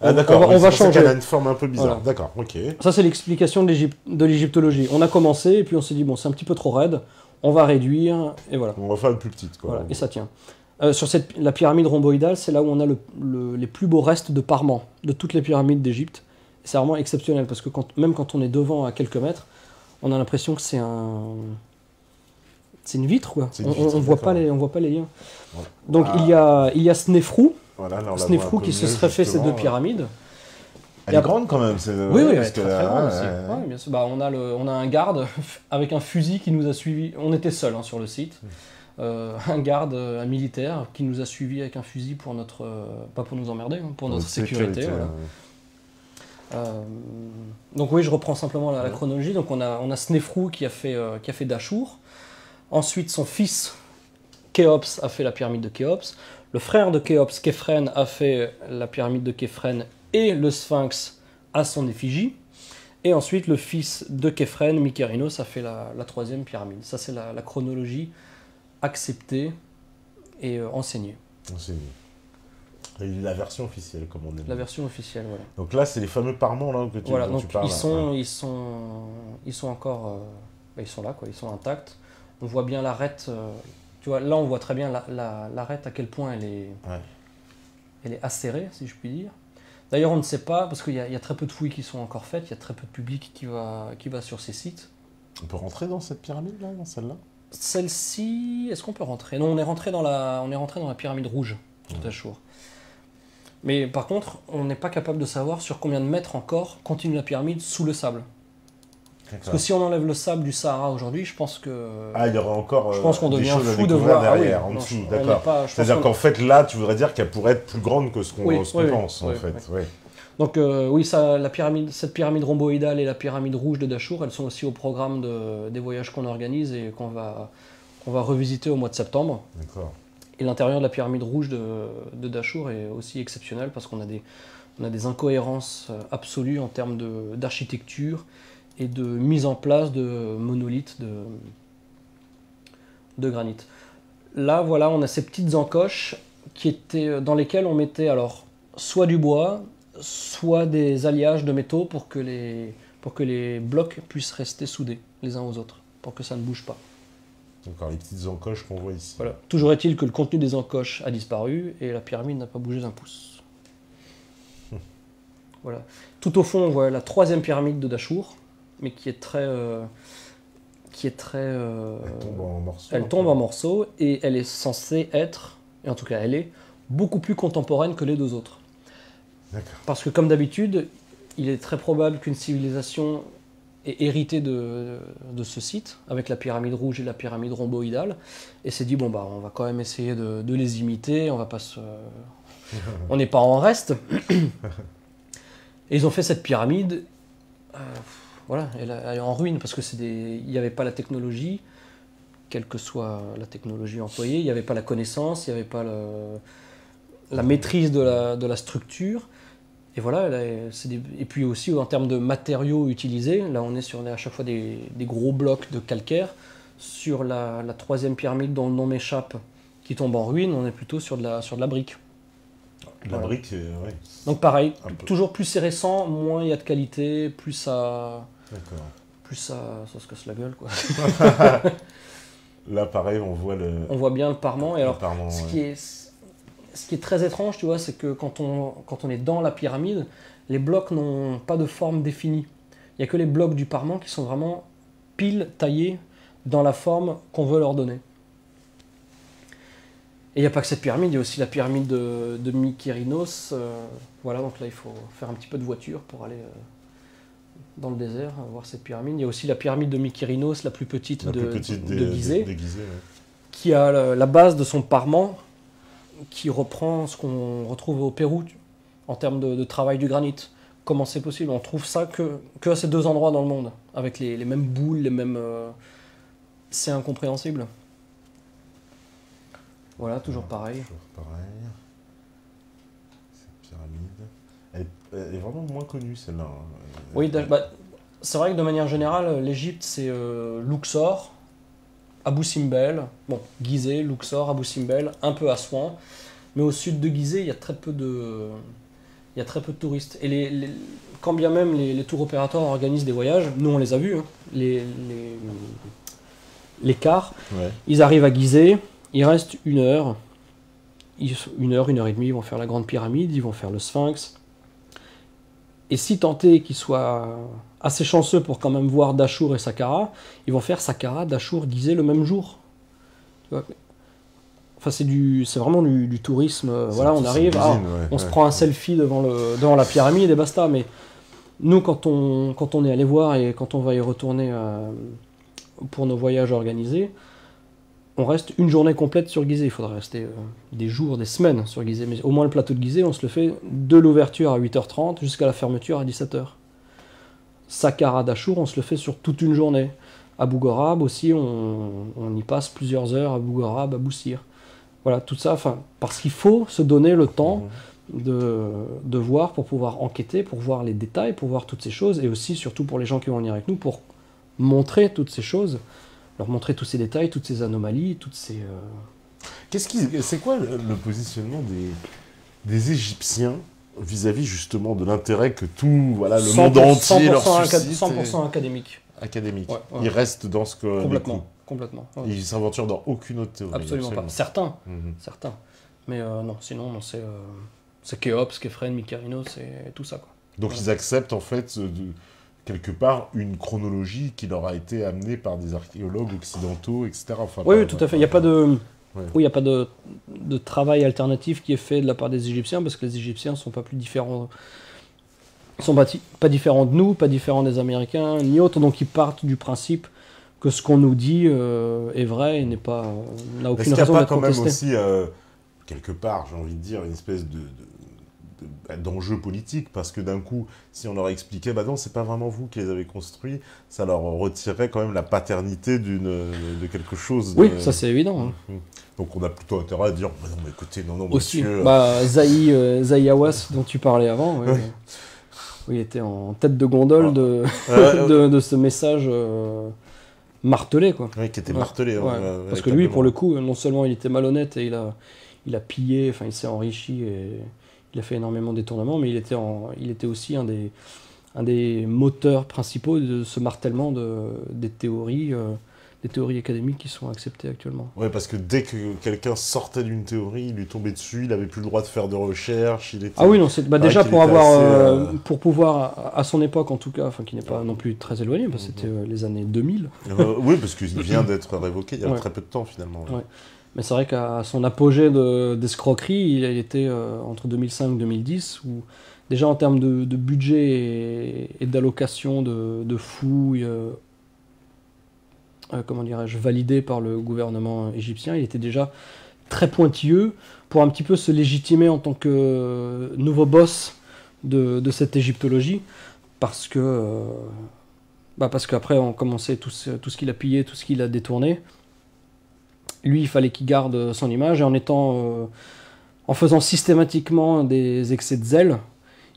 Ah d'accord, on va changer. Elle a une forme un peu bizarre. Voilà. D'accord, ok. Ça c'est l'explication de l'égyptologie. On a commencé et puis on s'est dit bon c'est un petit peu trop raide, on va réduire et voilà. On va faire une plus petite quoi. Voilà, et ça tient. Sur la pyramide rhomboïdale, c'est là où on a les plus beaux restes de parements de toutes les pyramides d'Égypte. C'est vraiment exceptionnel parce que même quand on est devant à quelques mètres, on a l'impression que c'est une vitre quoi. On voit pas les liens. Voilà. Donc il y a Snéfrou, voilà, Snéfrou qui se serait fait ces 2 pyramides. Elle est grande quand même. Oui, elle est très grande aussi. Ouais, bien sûr. Bah, on a un garde avec un fusil qui nous a suivis. On était seuls hein, sur le site. Un garde, un militaire qui nous a suivis avec un fusil pour notre, pas pour nous emmerder, hein, pour notre sécurité. Voilà. Donc oui, je reprends simplement la chronologie. Donc on a Snéfrou qui a fait Dachour. Ensuite, son fils Khéops a fait la pyramide de Khéops. Le frère de Khéops, Képhren, a fait la pyramide de Képhren et le Sphinx à son effigie. Et ensuite, le fils de Képhren, Mykérinos, a fait la 3e pyramide. Ça, c'est la chronologie acceptée et enseignée. La version officielle, comme on dit. La version officielle, voilà. Donc là, c'est les fameux parements là, que voilà, dont tu parles. Ils sont encore... ils sont là, quoi, ils sont intacts. On voit bien l'arête... tu vois, là, on voit très bien l'arête, à quel point elle est acérée, si je puis dire. D'ailleurs, on ne sait pas, parce qu'il y a très peu de fouilles qui sont encore faites, il y a très peu de public qui va sur ces sites. On peut rentrer dans cette pyramide-là, dans celle-là? Celle-ci, est-ce qu'on peut rentrer? Non, on est rentré dans la pyramide rouge de Dachour. Mais par contre, on n'est pas capable de savoir sur combien de mètres encore continue la pyramide sous le sable. Parce que si on enlève le sable du Sahara aujourd'hui, je pense que... Ah, il y aura encore je pense qu'on des devient choses fou de voir derrière, en dessous, d'accord. C'est-à-dire qu'en fait, là, tu voudrais dire qu'elle pourrait être plus grande que ce qu'on pense, en fait. Oui. Donc oui, cette pyramide rhomboïdale et la pyramide rouge de Dachour, elles sont aussi au programme des voyages qu'on organise et qu'on va revisiter au mois de septembre. D'accord. Et l'intérieur de la pyramide rouge de Dachour est aussi exceptionnel parce qu'on a des incohérences absolues en termes d'architecture et de mise en place de monolithes de granit. Là, voilà, on a ces petites encoches dans lesquelles on mettait alors soit du bois, soit des alliages de métaux pour que les blocs puissent rester soudés les uns aux autres, pour que ça ne bouge pas. D'accord, les petites encoches qu'on voit ici. Voilà. Toujours est-il que le contenu des encoches a disparu et la pyramide n'a pas bougé d'un pouce. Voilà. Tout au fond, on voit la 3e pyramide de Dachour, mais qui est très... elle tombe en morceaux. Elle tombe en morceaux et elle est censée être, et en tout cas elle est, beaucoup plus contemporaine que les 2 autres. D'accord. Parce que comme d'habitude, il est très probable qu'une civilisation ait hérité de ce site, avec la pyramide rouge et la pyramide rhomboïdale, et s'est dit, bon bah on va quand même essayer de les imiter, on va pas on n'est pas en reste. Et ils ont fait cette pyramide, voilà, elle est en ruine, parce que il n'y avait pas la technologie, quelle que soit la technologie employée, il n'y avait pas la connaissance, il n'y avait pas la maîtrise de la structure. Et voilà, et puis aussi en termes de matériaux utilisés, là on est sur à chaque fois des gros blocs de calcaire. Sur la 3e pyramide dont le nom m'échappe, qui tombe en ruine, on est plutôt sur de la brique. La brique, oui. Donc pareil, toujours plus c'est récent, moins il y a de qualité, plus ça se casse la gueule, quoi. Là pareil, on voit bien le parement. Et alors, ce qui est très étrange, tu vois, c'est que quand on est dans la pyramide, les blocs n'ont pas de forme définie. Il n'y a que les blocs du parement qui sont vraiment pile taillés dans la forme qu'on veut leur donner. Et il n'y a pas que cette pyramide, il y a aussi la pyramide de Mykérinos. Voilà, donc là il faut faire un petit peu de voiture pour aller dans le désert, voir cette pyramide. Il y a aussi la pyramide de Mykérinos, la plus petite de Gizeh, qui a la base de son parement, qui reprend ce qu'on retrouve au Pérou en termes de travail du granit. comment c'est possible. On trouve ça que à ces 2 endroits dans le monde, avec les mêmes boules, les mêmes... c'est incompréhensible. Voilà, toujours pareil. Toujours pareil. Cette pyramide. Elle est vraiment moins connue, celle-là. Oui, c'est vrai que de manière générale, l'Égypte, c'est Luxor, Abou Simbel, bon, Gizeh, Luxor, Abou Simbel, un peu Assouan, mais au sud de Gizeh, il y a très peu de touristes. Et quand bien même les tours opérateurs organisent des voyages, nous on les a vus, hein, les cars, Ouais. ils arrivent à Gizeh, ils restent 1 heure, 1 heure et demie, ils vont faire la Grande Pyramide, ils vont faire le Sphinx. Et si tant est qu'ils soient assez chanceux pour quand même voir Dachour et Saqqara, ils vont faire Saqqara, Dachour, Gizeh le même jour. Tu vois, enfin, c'est vraiment du tourisme. Voilà, on arrive, on se prend un selfie devant la pyramide et basta. Mais nous, quand on est allé voir et quand on va y retourner pour nos voyages organisés, on reste une journée complète sur Gizeh. Il faudrait rester des jours, des semaines sur Gizeh. Mais au moins le plateau de Gizeh, on se le fait de l'ouverture à 8h30 jusqu'à la fermeture à 17h. Saqqara, Dachour, on se le fait sur toute une journée. Abu Ghorab aussi, on y passe plusieurs heures. Abu Ghorab, Abou Sir. Voilà, tout ça, parce qu'il faut se donner le temps de voir pour pouvoir enquêter, pour voir les détails, pour voir toutes ces choses, et aussi, surtout pour les gens qui vont venir avec nous, pour montrer toutes ces choses, leur montrer tous ces détails, toutes ces anomalies, toutes ces... C'est quoi le positionnement des Égyptiens vis-à-vis justement de l'intérêt que tout le monde entier leur suscite 100% académique. Académique. Ouais. Ils restent dans ce que... Complètement. Ouais. Ils s'aventurent dans aucune autre théorie. Absolument pas. Certains. Mais non, sinon, c'est Khéops, Képhren, Mycarinos, c'est tout ça, quoi. Donc ils acceptent en fait quelque part une chronologie qui leur a été amenée par des archéologues occidentaux, etc. Oui, tout à fait. Il n'y a pas de... Oui, il n'y a pas de travail alternatif qui est fait de la part des Égyptiens, parce que les Égyptiens ne sont pas plus différents. Ils sont pas différents de nous, pas différents des Américains, ni autres. Donc ils partent du principe que ce qu'on nous dit est vrai et n'a aucune raison d'être contesté. Est-ce qu'il n'y a pas quand même aussi, quelque part, j'ai envie de dire, une espèce d'enjeu politique, parce que d'un coup, si on leur expliquait, bah non, c'est pas vraiment vous qui les avez construits, ça leur retirerait quand même la paternité de quelque chose. Oui, ça c'est évident. Hein. Donc on a plutôt intérêt à dire, bah non, mais écoutez, non, aussi, monsieur... Zahi Hawass, dont tu parlais avant, oui, il était en tête de gondole de ce message martelé, quoi. Oui, qui était martelé. Parce que lui, pour le coup, non seulement il était malhonnête et il a pillé, enfin il s'est enrichi et il a fait énormément de détournements, mais il était aussi un des moteurs principaux de ce martèlement des théories académiques qui sont acceptées actuellement. Oui, parce que dès que quelqu'un sortait d'une théorie, il lui tombait dessus, il n'avait plus le droit de faire de recherche. Ah oui, non, déjà pour pouvoir, à son époque en tout cas, qui n'est pas non plus très éloigné, parce que c'était les années 2000. Oui, parce qu'il vient d'être révoqué il y a très peu de temps finalement. Ouais. Mais c'est vrai qu'à son apogée d'escroquerie, il était entre 2005 et 2010, où déjà en termes de budget et d'allocation de fouilles, comment dirais-je, validées par le gouvernement égyptien, il était déjà très pointilleux pour un petit peu se légitimer en tant que nouveau boss de cette égyptologie, parce qu'après on commençait tout ce qu'il a pillé, tout ce qu'il a détourné. Lui, il fallait qu'il garde son image, et en faisant systématiquement des excès de zèle,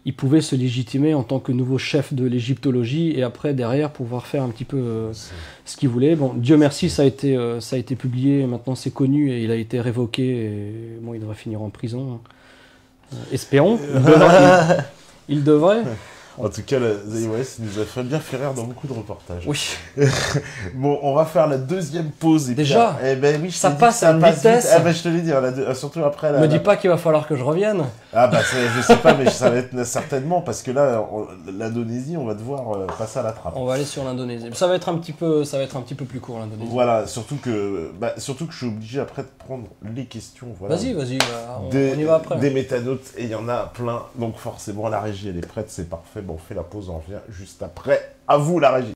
il pouvait se légitimer en tant que nouveau chef de l'égyptologie, et après, derrière, pouvoir faire un petit peu ce qu'il voulait. Bon, Dieu merci, ça a été publié, et maintenant c'est connu, et il a été révoqué, et bon, il devrait finir en prison. Espérons. Il devrait. En tout cas, ça nous a bien fait rire dans beaucoup de reportages. Oui. Bon, on va faire la deuxième pause. Déjà oui, ça passe à une vitesse. Je te l'ai dit, surtout après... Me dis pas qu'il va falloir que je revienne. Ah je sais pas, mais ça va être certainement, parce que là, l'Indonésie, on va devoir passer à la trappe. On va aller sur l'Indonésie. Ça va être un petit peu plus court, l'Indonésie. Voilà, surtout que je suis obligé après de prendre les questions. Voilà. Vas-y, on y va après. Des métanotes, et il y en a plein, donc forcément la régie elle est prête, c'est parfait. Bon, on fait la pause, on revient juste après. À vous la régie.